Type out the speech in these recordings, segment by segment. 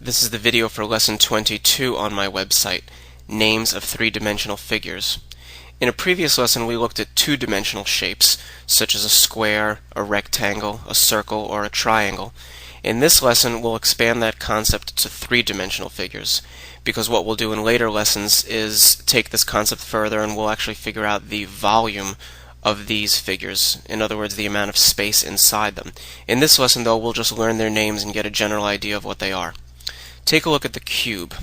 This is the video for lesson 22 on my website, Names of Three-Dimensional Figures. In a previous lesson we looked at two-dimensional shapes, such as a square, a rectangle, a circle, or a triangle. In this lesson we'll expand that concept to three-dimensional figures, because what we'll do in later lessons is take this concept further and we'll actually figure out the volume of these figures, in other words, the amount of space inside them. In this lesson, though, we'll just learn their names and get a general idea of what they are. Take a look at the cube.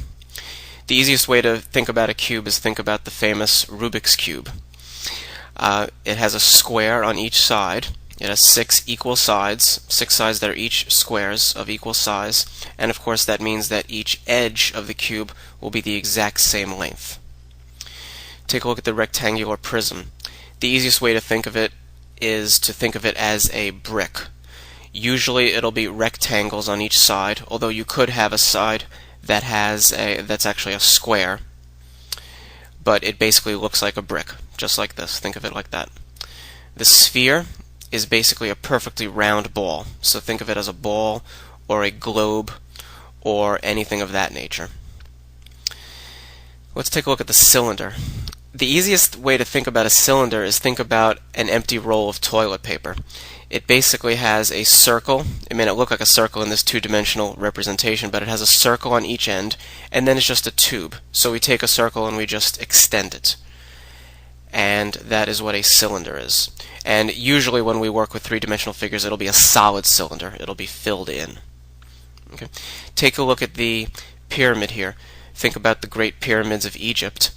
The easiest way to think about a cube is think about the famous Rubik's Cube. It has a square on each side. It has six equal sides that are each squares of equal size, and of course that means that each edge of the cube will be the exact same length. Take a look at the rectangular prism. The easiest way to think of it is to think of it as a brick. Usually it'll be rectangles on each side, although you could have a side that that's actually a square, but it basically looks like a brick, just like this. Think of it like that. The sphere is basically a perfectly round ball, so think of it as a ball or a globe or anything of that nature. Let's take a look at the cylinder. The easiest way to think about a cylinder is think about an empty roll of toilet paper. It basically has a circle. It may not look like a circle in this two-dimensional representation, but it has a circle on each end, and then it's just a tube. So we take a circle and we just extend it. And that is what a cylinder is. And usually when we work with three-dimensional figures, it'll be a solid cylinder. It'll be filled in. Okay. Take a look at the pyramid here. Think about the Great Pyramids of Egypt.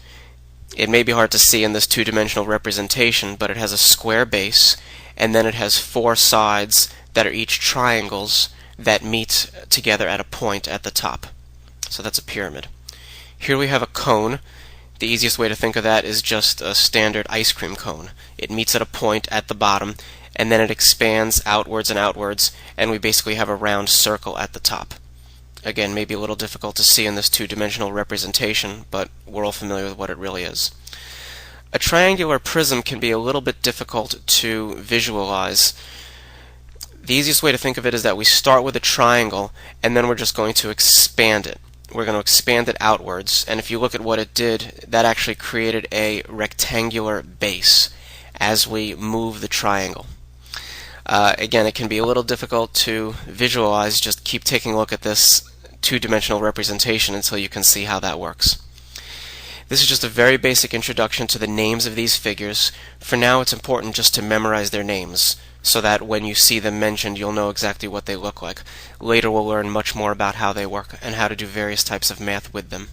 It may be hard to see in this two-dimensional representation, but it has a square base, and then it has four sides that are each triangles that meet together at a point at the top. So that's a pyramid. Here we have a cone. The easiest way to think of that is just a standard ice cream cone. It meets at a point at the bottom, and then it expands outwards and outwards, and we basically have a round circle at the top. Again, maybe a little difficult to see in this two-dimensional representation, but we're all familiar with what it really is. A triangular prism can be a little bit difficult to visualize. The easiest way to think of it is that we start with a triangle, and then we're just going to expand it. We're going to expand it outwards, and if you look at what it did, that actually created a rectangular base as we move the triangle. Again, it can be a little difficult to visualize. Just keep taking a look at this two-dimensional representation until you can see how that works. This is just a very basic introduction to the names of these figures. For now, it's important just to memorize their names so that when you see them mentioned, you'll know exactly what they look like. Later, we'll learn much more about how they work and how to do various types of math with them.